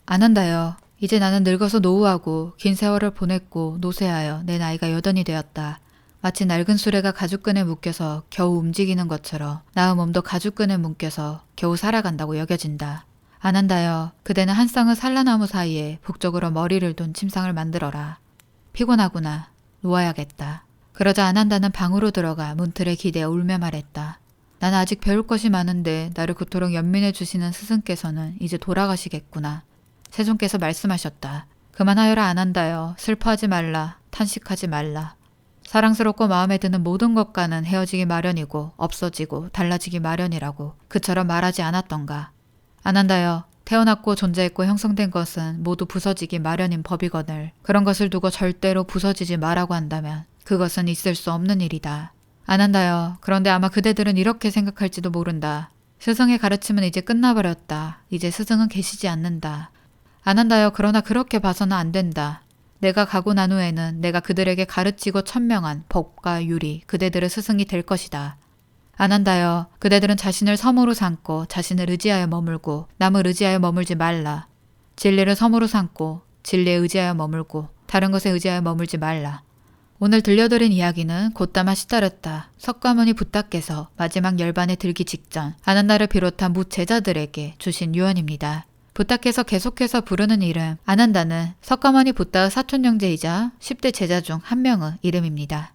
안 한다요. 이제 나는 늙어서 노후하고 긴 세월을 보냈고 노쇠하여 내 나이가 여든이 되었다. 마치 낡은 수레가 가죽끈에 묶여서 겨우 움직이는 것처럼 나의 몸도 가죽끈에 묶여서 겨우 살아간다고 여겨진다. 안 한다요. 그대는 한 쌍의 산라나무 사이에 북쪽으로 머리를 둔 침상을 만들어라. 피곤하구나. 누워야겠다. 그러자 안 한다는 방으로 들어가 문틀에 기대어 울며 말했다. 나는 아직 배울 것이 많은데 나를 그토록 연민해 주시는 스승께서는 이제 돌아가시겠구나. 세존께서 말씀하셨다. 그만하여라 안 한다요. 슬퍼하지 말라. 탄식하지 말라. 사랑스럽고 마음에 드는 모든 것과는 헤어지기 마련이고 없어지고 달라지기 마련이라고 그처럼 말하지 않았던가. 안 한다요. 태어났고 존재했고 형성된 것은 모두 부서지기 마련인 법이거늘 그런 것을 두고 절대로 부서지지 말라고 한다면 그것은 있을 수 없는 일이다. 안 한다요. 그런데 아마 그대들은 이렇게 생각할지도 모른다. 스승의 가르침은 이제 끝나버렸다. 이제 스승은 계시지 않는다. 안 한다요. 그러나 그렇게 봐서는 안 된다. 내가 가고 난 후에는 내가 그들에게 가르치고 천명한 법과 유리, 그대들의 스승이 될 것이다. 안 한다요. 그대들은 자신을 섬으로 삼고 자신을 의지하여 머물고 남을 의지하여 머물지 말라. 진리를 섬으로 삼고 진리에 의지하여 머물고 다른 것에 의지하여 머물지 말라. 오늘 들려드린 이야기는 곧다마 시다르타 석가모니 붓다께서 마지막 열반에 들기 직전 아난다를 비롯한 무제자들에게 주신 유언입니다. 붓다께서 계속해서 부르는 이름 아난다는 석가모니 붓다의 사촌 형제이자 10대 제자 중 한 명의 이름입니다.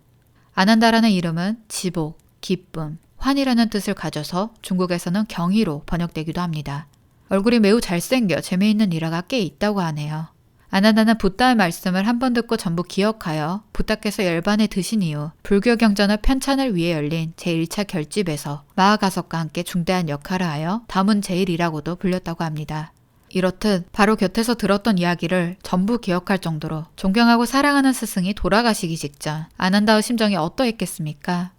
아난다라는 이름은 지복, 기쁨, 환이라는 뜻을 가져서 중국에서는 경이로 번역되기도 합니다. 얼굴이 매우 잘생겨 재미있는 일화가 꽤 있다고 하네요. 아난다는 붓다의 말씀을 한 번 듣고 전부 기억하여 붓다께서 열반에 드신 이후 불교 경전의 편찬을 위해 열린 제1차 결집에서 마하가석과 함께 중대한 역할을 하여 다문제일이라고도 불렸다고 합니다. 이렇듯 바로 곁에서 들었던 이야기를 전부 기억할 정도로 존경하고 사랑하는 스승이 돌아가시기 직전 아난다의 심정이 어떠했겠습니까?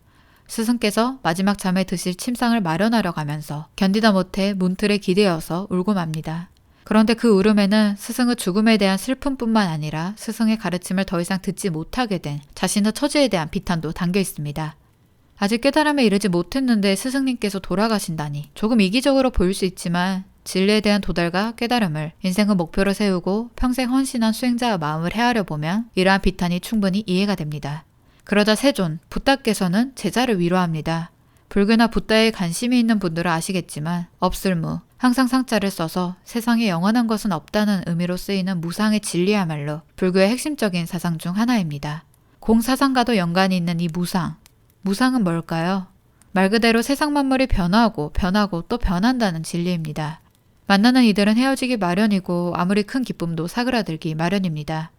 스승께서 마지막 잠에 드실 침상을 마련하려 가면서 견디다 못해 문틀에 기대어서 울고 맙니다. 그런데 그 울음에는 스승의 죽음에 대한 슬픔뿐만 아니라 스승의 가르침을 더 이상 듣지 못하게 된 자신의 처지에 대한 비탄도 담겨 있습니다. 아직 깨달음에 이르지 못했는데 스승님께서 돌아가신다니 조금 이기적으로 보일 수 있지만 진리에 대한 도달과 깨달음을 인생의 목표로 세우고 평생 헌신한 수행자의 마음을 헤아려 보면 이러한 비탄이 충분히 이해가 됩니다. 그러자 세존, 붓다께서는 제자를 위로합니다. 불교나 붓다에 관심이 있는 분들은 아시겠지만 없을무, 항상 상자를 써서 세상에 영원한 것은 없다는 의미로 쓰이는 무상의 진리야말로 불교의 핵심적인 사상 중 하나입니다. 공사상과도 연관이 있는 이 무상. 무상은 뭘까요? 말 그대로 세상 만물이 변하고 변하고 또 변한다는 진리입니다. 만나는 이들은 헤어지기 마련이고 아무리 큰 기쁨도 사그라들기 마련입니다.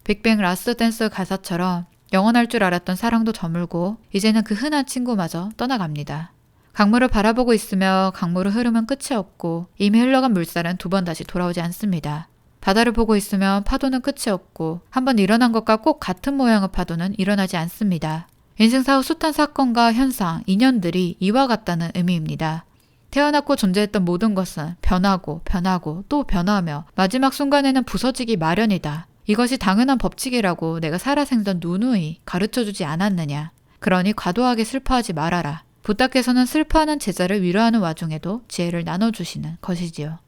빅뱅 라스트 댄스 가사처럼 영원할 줄 알았던 사랑도 저물고 이제는 그 흔한 친구마저 떠나갑니다. 강물을 바라보고 있으며 강물의 흐름은 끝이 없고 이미 흘러간 물살은 두 번 다시 돌아오지 않습니다. 바다를 보고 있으면 파도는 끝이 없고 한번 일어난 것과 꼭 같은 모양의 파도는 일어나지 않습니다. 인생사의 숱한 사건과 현상, 인연들이 이와 같다는 의미입니다. 태어났고 존재했던 모든 것은 변하고 변하고 또 변하며 마지막 순간에는 부서지기 마련이다. 이것이 당연한 법칙이라고 내가 살아생전 누누이 가르쳐주지 않았느냐. 그러니 과도하게 슬퍼하지 말아라. 붓다께서는 슬퍼하는 제자를 위로하는 와중에도 지혜를 나눠주시는 것이지요.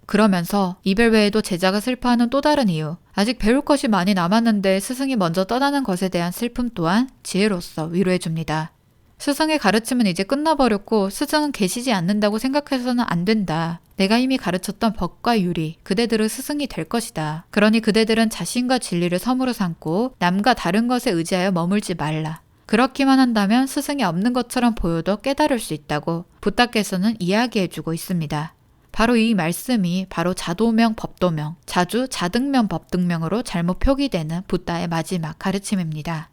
그러면서 이별 외에도 제자가 슬퍼하는 또 다른 이유, 아직 배울 것이 많이 남았는데 스승이 먼저 떠나는 것에 대한 슬픔 또한 지혜로서 위로해줍니다. 스승의 가르침은 이제 끝나버렸고 스승은 계시지 않는다고 생각해서는 안 된다. 내가 이미 가르쳤던 법과 유리, 그대들의 스승이 될 것이다. 그러니 그대들은 자신과 진리를 섬으로 삼고 남과 다른 것에 의지하여 머물지 말라. 그렇기만 한다면 스승이 없는 것처럼 보여도 깨달을 수 있다고 붓다께서는 이야기해주고 있습니다. 바로 이 말씀이 바로 자도명 법도명, 자주 자등명 법등명으로 잘못 표기되는 붓다의 마지막 가르침입니다.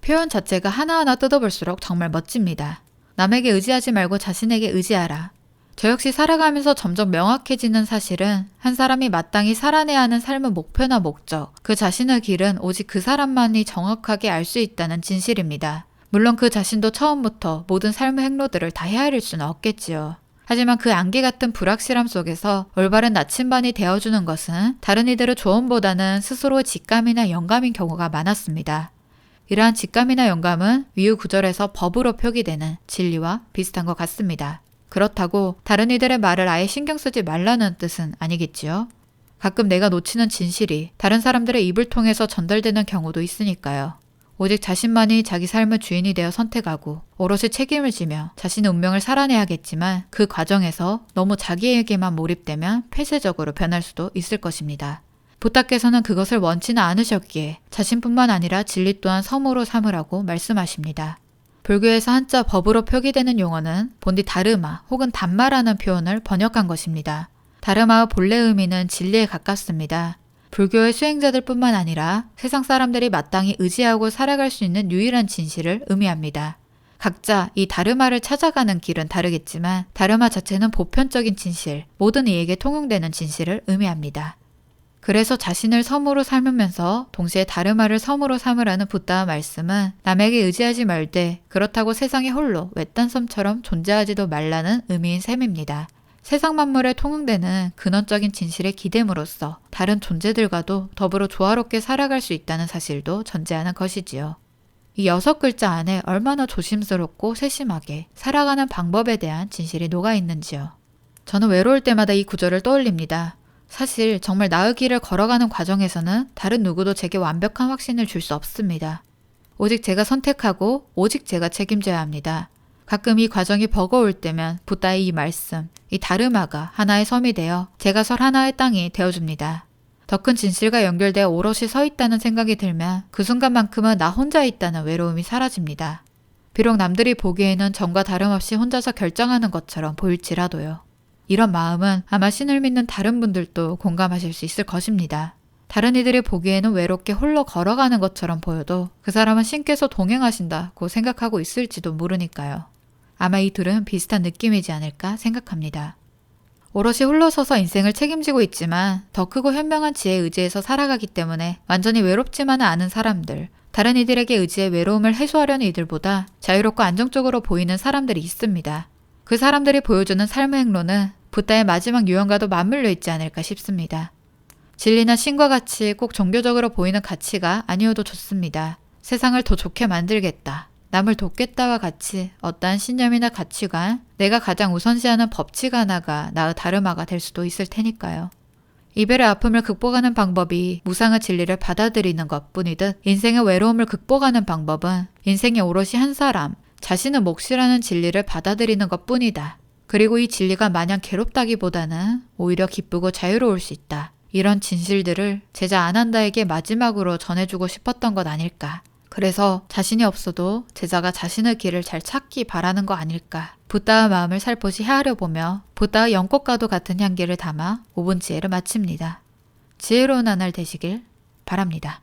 표현 자체가 하나하나 뜯어볼수록 정말 멋집니다. 남에게 의지하지 말고 자신에게 의지하라. 저 역시 살아가면서 점점 명확해지는 사실은 한 사람이 마땅히 살아내야 하는 삶의 목표나 목적, 그 자신의 길은 오직 그 사람만이 정확하게 알 수 있다는 진실입니다. 물론 그 자신도 처음부터 모든 삶의 행로들을 다 헤아릴 수는 없겠지요. 하지만 그 안개 같은 불확실함 속에서 올바른 나침반이 되어주는 것은 다른 이들의 조언보다는 스스로의 직감이나 영감인 경우가 많았습니다. 이러한 직감이나 영감은 위의 구절에서 법으로 표기되는 진리와 비슷한 것 같습니다. 그렇다고 다른 이들의 말을 아예 신경 쓰지 말라는 뜻은 아니겠지요. 가끔 내가 놓치는 진실이 다른 사람들의 입을 통해서 전달되는 경우도 있으니까요. 오직 자신만이 자기 삶의 주인이 되어 선택하고 오롯이 책임을 지며 자신의 운명을 살아내야겠지만 그 과정에서 너무 자기에게만 몰입되면 폐쇄적으로 변할 수도 있을 것입니다. 부다께서는 그것을 원치는 않으셨기에 자신뿐만 아니라 진리 또한 섬으로 삼으라고 말씀하십니다. 불교에서 한자 법으로 표기되는 용어는 본디 다르마 혹은 단마라는 표현을 번역한 것입니다. 다르마의 본래 의미는 진리에 가깝습니다. 불교의 수행자들 뿐만 아니라 세상 사람들이 마땅히 의지하고 살아갈 수 있는 유일한 진실을 의미합니다. 각자 이 다르마를 찾아가는 길은 다르겠지만 다르마 자체는 보편적인 진실, 모든 이에게 통용되는 진실을 의미합니다. 그래서 자신을 섬으로 삼으면서 동시에 다르마를 섬으로 삼으라는 부다의 말씀은 남에게 의지하지 말되 그렇다고 세상에 홀로 외딴 섬처럼 존재하지도 말라는 의미인 셈입니다. 세상 만물에 통용되는 근원적인 진실에 기댐으로써 다른 존재들과도 더불어 조화롭게 살아갈 수 있다는 사실도 전제하는 것이지요. 이 6글자 안에 얼마나 조심스럽고 세심하게 살아가는 방법에 대한 진실이 녹아있는지요. 저는 외로울 때마다 이 구절을 떠올립니다. 사실 정말 나의 길을 걸어가는 과정에서는 다른 누구도 제게 완벽한 확신을 줄 수 없습니다. 오직 제가 선택하고 오직 제가 책임져야 합니다. 가끔 이 과정이 버거울 때면 부다의 이 말씀, 이 다르마가 하나의 섬이 되어 제가 설 하나의 땅이 되어줍니다. 더 큰 진실과 연결되어 오롯이 서 있다는 생각이 들면 그 순간만큼은 나 혼자 있다는 외로움이 사라집니다. 비록 남들이 보기에는 전과 다름없이 혼자서 결정하는 것처럼 보일지라도요. 이런 마음은 아마 신을 믿는 다른 분들도 공감하실 수 있을 것입니다. 다른 이들이 보기에는 외롭게 홀로 걸어가는 것처럼 보여도 그 사람은 신께서 동행하신다고 생각하고 있을지도 모르니까요. 아마 이 둘은 비슷한 느낌이지 않을까 생각합니다. 오롯이 홀로 서서 인생을 책임지고 있지만 더 크고 현명한 지혜에 의지해서 살아가기 때문에 완전히 외롭지만은 않은 사람들, 다른 이들에게 의지해 외로움을 해소하려는 이들보다 자유롭고 안정적으로 보이는 사람들이 있습니다. 그 사람들이 보여주는 삶의 행로는 부다의 마지막 유언과도 맞물려 있지 않을까 싶습니다. 진리나 신과 같이 꼭 종교적으로 보이는 가치가 아니어도 좋습니다. 세상을 더 좋게 만들겠다, 남을 돕겠다와 같이 어떠한 신념이나 가치관, 내가 가장 우선시하는 법칙 하나가 나의 다르마가 될 수도 있을 테니까요. 이별의 아픔을 극복하는 방법이 무상의 진리를 받아들이는 것뿐이듯 인생의 외로움을 극복하는 방법은 인생의 오롯이 한 사람, 자신의 몫이라는 진리를 받아들이는 것뿐이다. 그리고 이 진리가 마냥 괴롭다기보다는 오히려 기쁘고 자유로울 수 있다. 이런 진실들을 제자 아난다에게 마지막으로 전해주고 싶었던 것 아닐까. 그래서 자신이 없어도 제자가 자신의 길을 잘 찾기 바라는 거 아닐까. 부다의 마음을 살포시 헤아려보며 부다의 연꽃과도 같은 향기를 담아 5분 지혜를 마칩니다. 지혜로운 한 날 되시길 바랍니다.